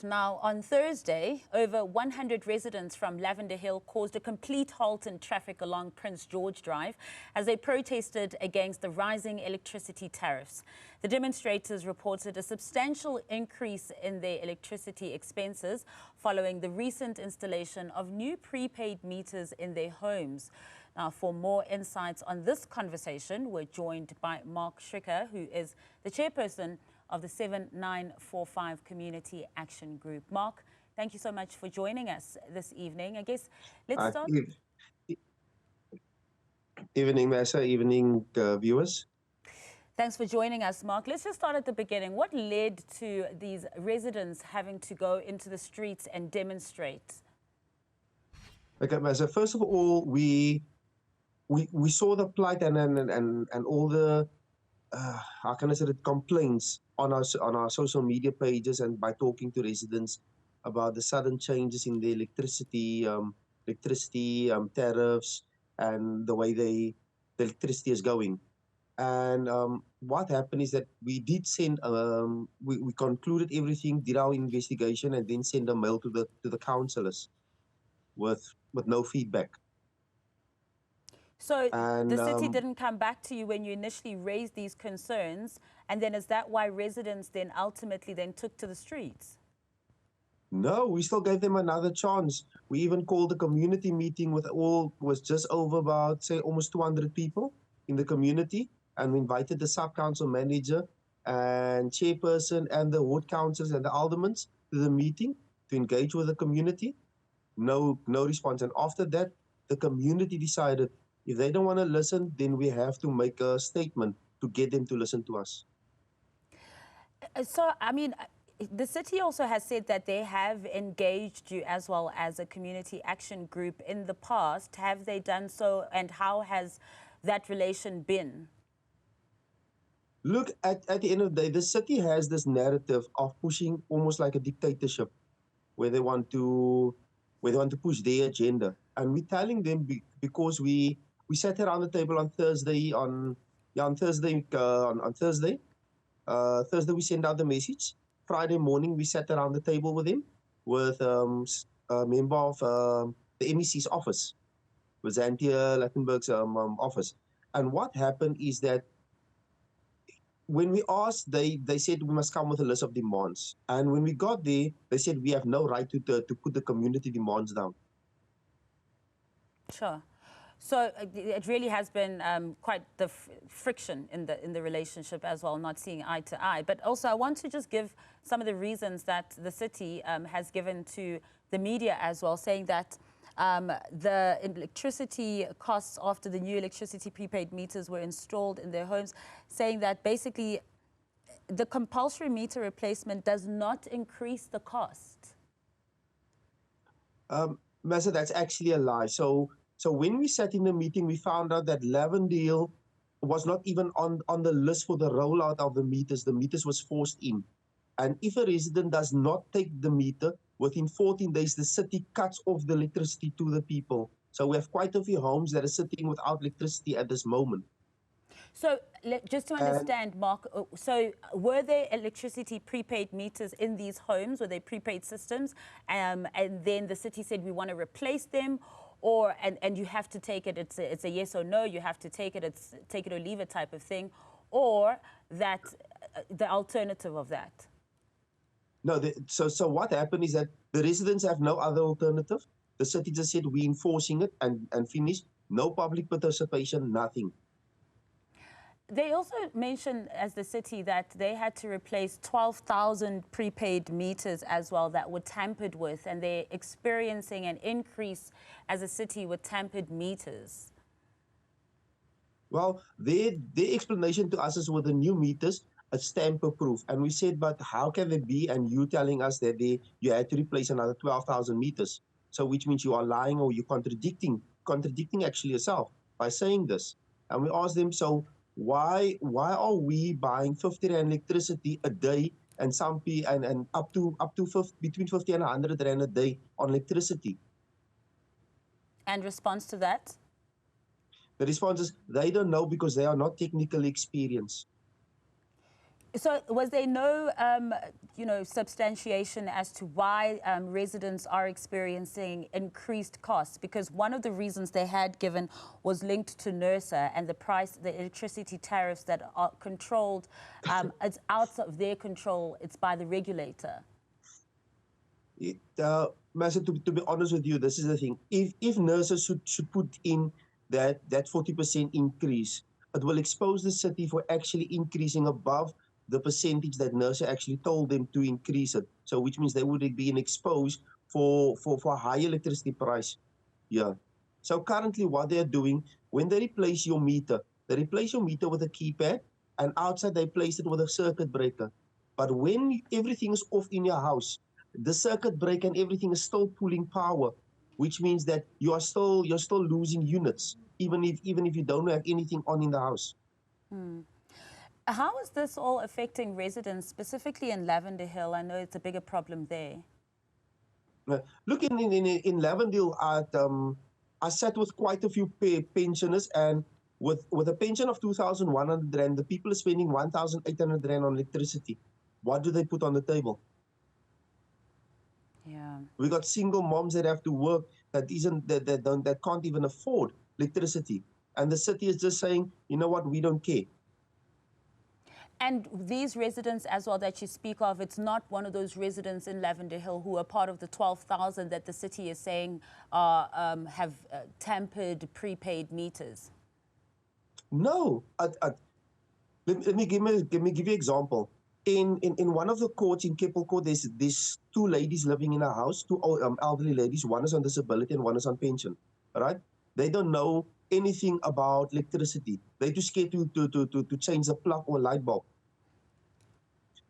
Now, on Thursday, over 100 residents from Lavender Hill caused a complete halt in traffic along Prince George Drive as they protested against the rising electricity tariffs. The demonstrators reported a substantial increase in their electricity expenses following the recent installation of new prepaid meters in their homes. Now, for more insights on this conversation, we're joined by Mark Schrikker, who is the chairperson of the 7945 Community Action Group. Mark, thank you so much for joining us this evening. I guess let's start. Evening, Massa. Evening, viewers. Thanks for joining us, Mark. Let's just start at the beginning. What led to these residents having to go into the streets and demonstrate? Okay, Massa. First of all, we saw the plight and all the how can I say it, complaints on our social media pages and by talking to residents about the sudden changes in the electricity tariffs and the way the electricity is going. And what happened is that we did send we concluded everything, did our investigation, and then sent a mail to the councillors with no feedback. So the city didn't come back to you when you initially raised these concerns, and then is that why residents then ultimately then took to the streets? No, we still gave them another chance. We even called a community meeting was just over about, say, almost 200 people in the community, and we invited the sub-council manager and chairperson and the ward councillors and the aldermen to the meeting to engage with the community. No response. And after that, the community decided if they don't want to listen, then we have to make a statement to get them to listen to us. So, I mean, the city also has said that they have engaged you as well as a community action group in the past. Have they done so, and how has that relation been? Look, at the end of the day, the city has this narrative of pushing almost like a dictatorship, where they want to push their agenda. And we're telling them because we sat around the table on Thursday Thursday we sent out the message. Friday morning we sat around the table with him, with a member of the MEC's office, with Zantia Lattenberg's office. And what happened is that when we asked, they said we must come with a list of demands. And when we got there, they said we have no right to put the community demands down. Sure. So it really has been quite the friction in the relationship as well, not seeing eye to eye. But also I want to just give some of the reasons that the city has given to the media as well, saying that the electricity costs after the new electricity prepaid meters were installed in their homes, saying that basically the compulsory meter replacement does not increase the cost. Massa, that's actually a lie. So when we sat in the meeting, we found out that Lavender Hill was not even on the list for the rollout of the meters. The meters was forced in. And if a resident does not take the meter, within 14 days, the city cuts off the electricity to the people. So we have quite a few homes that are sitting without electricity at this moment. So just to understand, Mark, so were there electricity prepaid meters in these homes? Were they prepaid systems? And then the city said we want to replace them? Or and you have to take it, it's a yes or no, you have to take it, it's take it or leave it type of thing, or that the alternative of that? No, so what happened is that the residents have no other alternative. The city just said we're enforcing it and finished. No public participation, nothing. They also mentioned, as the city, that they had to replace 12,000 prepaid meters as well that were tampered with, and they're experiencing an increase as a city with tampered meters. Well, their explanation to us is with the new meters, it's tamper-proof. And we said, but how can they be? And you telling us that you had to replace another 12,000 meters. So which means you are lying or you're contradicting actually yourself by saying this. And we asked them, so why are we buying 50 rand electricity a day and up to between 50 and 100 rand a day on electricity? And response to that? The response is they don't know because they are not technically experienced. So was there no, substantiation as to why residents are experiencing increased costs? Because one of the reasons they had given was linked to NERSA and the electricity tariffs that are controlled. It's out of their control. It's by the regulator. Master, to be honest with you, this is the thing. If NERSA should put in that 40% increase, it will expose the city for actually increasing above the percentage that NERSA actually told them to increase it. So which means they would be exposed for a higher electricity price. Yeah. So currently what they're doing, when they replace your meter with a keypad, and outside they place it with a circuit breaker. But when everything is off in your house, the circuit breaker and everything is still pulling power, which means that you're still losing units, even if you don't have anything on in the house. How is this all affecting residents, specifically in Lavender Hill? I know it's a bigger problem there. Look, in Lavender Hill, I sat with quite a few pensioners, and with a pension of 2,100 rand, the people are spending 1,800 rand on electricity. What do they put on the table? Yeah. We got single moms that have to work that can't even afford electricity, and the city is just saying, you know what, we don't care. And these residents as well that you speak of, it's not one of those residents in Lavender Hill who are part of the 12,000 that the city is saying have tampered prepaid meters? No. Let me give you an example. In one of the courts in Keppel Court, there's these two ladies living in a house, two elderly ladies. One is on disability and one is on pension. Right? They don't know anything about electricity. They're too scared to change a plug or light bulb.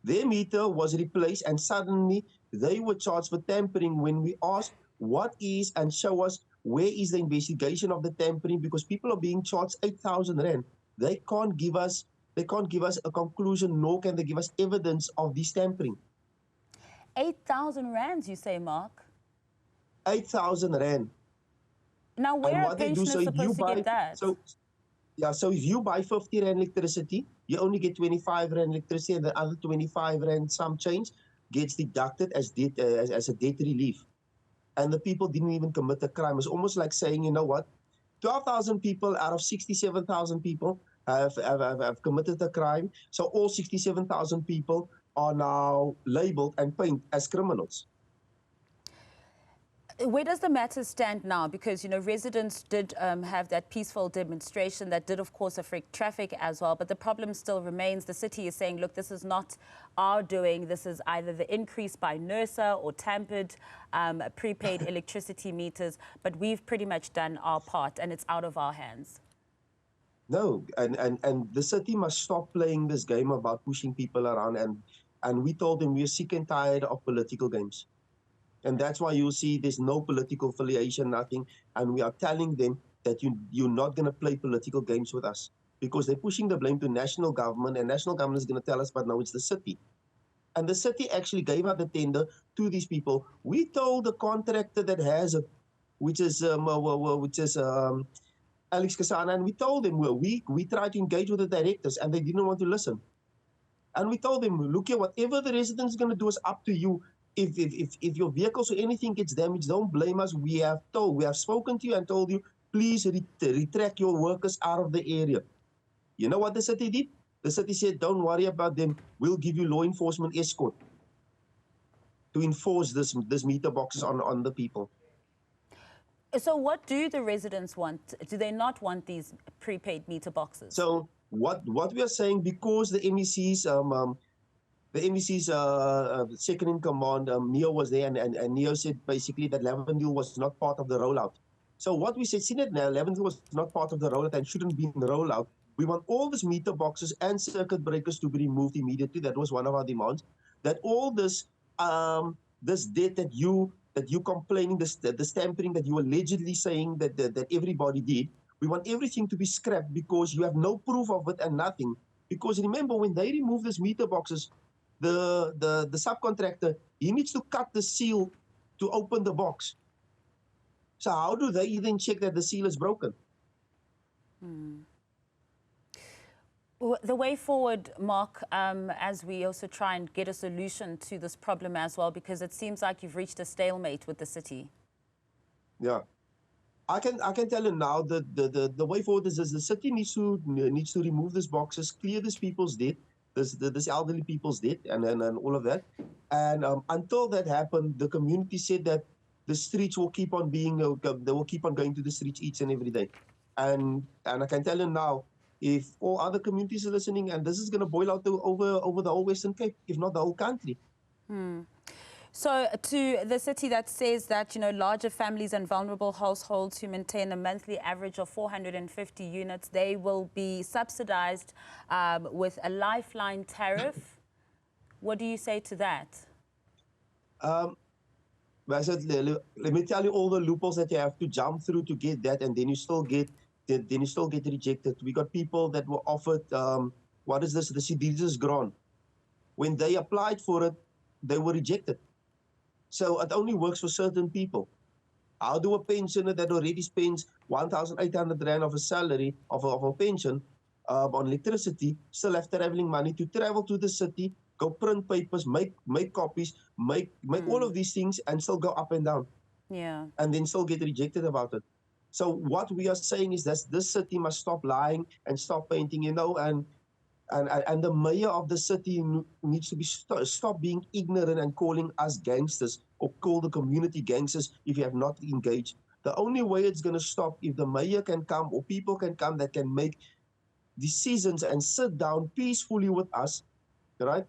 Their meter was replaced, and suddenly they were charged for tampering. When we asked what is, and show us where is the investigation of the tampering, because people are being charged 8,000 rand. They can't give us a conclusion, nor can they give us evidence of this tampering. 8,000 rands, you say, Mark? 8,000 rand. Now, where are pensioners supposed to get that? So if you buy 50 rand electricity, you only get 25 rand electricity, and the other 25 rand some change gets deducted as a debt relief. And the people didn't even commit a crime. It's almost like saying, you know what, 12,000 people out of 67,000 people have committed a crime. So all 67,000 people are now labeled and painted as criminals. Where does the matter stand now? Because, residents did have that peaceful demonstration that did, of course, affect traffic as well. But the problem still remains. The city is saying, look, this is not our doing. This is either the increase by NERSA or tampered prepaid electricity meters. But we've pretty much done our part, and it's out of our hands. No, and the city must stop playing this game about pushing people around. And we told them we're sick and tired of political games. And that's why you'll see there's no political affiliation, nothing. And we are telling them that you're not going to play political games with us, because they're pushing the blame to national government, and national government is going to tell us, but no, it's the city. And the city actually gave out the tender to these people. We told the contractor that has it, which is Alex Kasana, and we told them, we tried to engage with the directors, and they didn't want to listen. And we told them, look here, whatever the residents are going to do is up to you. If your vehicles or anything gets damaged, don't blame us. We have spoken to you and told you, please retract your workers out of the area. You know what the city did? The city said, don't worry about them. We'll give you law enforcement escort to enforce this meter boxes on the people. So what do the residents want? Do they not want these prepaid meter boxes? So what we are saying, because the MEC's second in command, Neo, was there, and Neo said basically that Lavender Hill was not part of the rollout. So what we said, seeing that Lavender Hill was not part of the rollout and shouldn't be in the rollout, we want all these meter boxes and circuit breakers to be removed immediately. That was one of our demands. That all this debt that you complaining, the tampering that you allegedly saying that everybody did, we want everything to be scrapped, because you have no proof of it and nothing. Because remember, when they remove these meter boxes, the subcontractor, he needs to cut the seal to open the box. So how do they even check that the seal is broken? The way forward, Mark, as we also try and get a solution to this problem as well, because it seems like you've reached a stalemate with the city. Yeah. I can tell you now that the way forward is the city needs to remove these boxes, clear these people's debt, this elderly people's debt, and all of that. And until that happened, the community said that the streets will keep on being they will keep on going to the streets each and every day. And I can tell you now, if all other communities are listening, and this is going to boil out over the whole Western Cape, if not the whole country. So to the city that says that, you know, larger families and vulnerable households who maintain a monthly average of 450 units, they will be subsidized with a lifeline tariff. What do you say to that? Let me tell you all the loopholes that you have to jump through to get that, and then you still get rejected. We got people that were offered what is this? The subsidies grant. When they applied for it, they were rejected. So it only works for certain people. How do a pensioner that already spends 1,800 Rand of a salary of a pension on electricity still have traveling money to travel to the city, go print papers, make copies, make all of these things, and still go up and down? Yeah. And then still get rejected about it. So what we are saying is that this city must stop lying and stop painting, you know, and the mayor of the city needs to be stop being ignorant and calling us gangsters or call the community gangsters if you have not engaged. The only way it's going to stop if the mayor can come or people can come that can make decisions and sit down peacefully with us, right?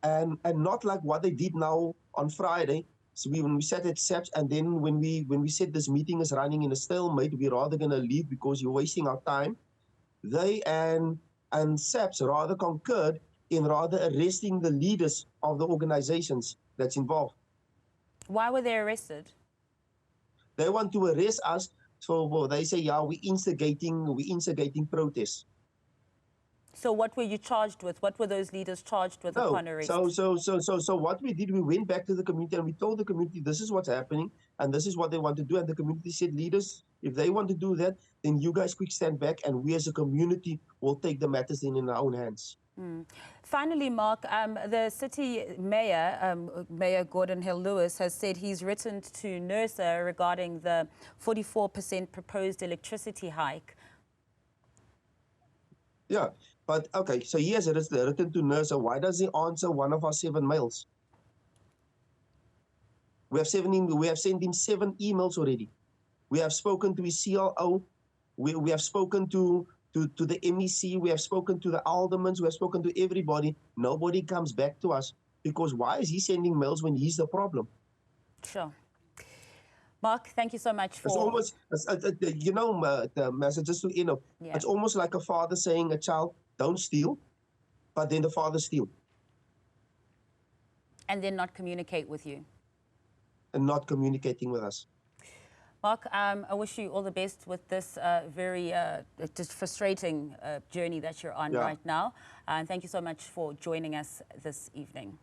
And not like what they did now on Friday. So when we sat at SAPS, and then when we said this meeting is running in a stalemate, we're rather going to leave because you're wasting our time. They and SAPS rather concurred in rather arresting the leaders of the organizations that's involved. Why were they arrested? They want to arrest us. So well, they say, yeah, we're instigating protests. So what were you charged with? What were those leaders charged with upon arrest? So what we did, we went back to the community and we told the community this is what's happening and this is what they want to do. And the community said, leaders, if they want to do that, then you guys quick stand back and we as a community will take the matters in our own hands. Finally, Mark, the city mayor, Mayor Gordon Hill-Lewis, has said he's written to NERSA regarding the 44% proposed electricity hike. Yeah, but okay, so he has written to NERSA. Why does he answer one of our 7 mails? We have sent him 7 emails already. We have spoken to his CLO. We have spoken to the MEC. We have spoken to the aldermen. We have spoken to everybody. Nobody comes back to us because why is he sending mails when he's the problem? Sure. Mark, thank you so much for... It's almost, you know, the messages to, you know, yeah. It's almost like a father saying a child, don't steal, but then the father steals. And then not communicate with you. And not communicating with us. Mark, I wish you all the best with this very just frustrating journey that you're on right now. And thank you so much for joining us this evening.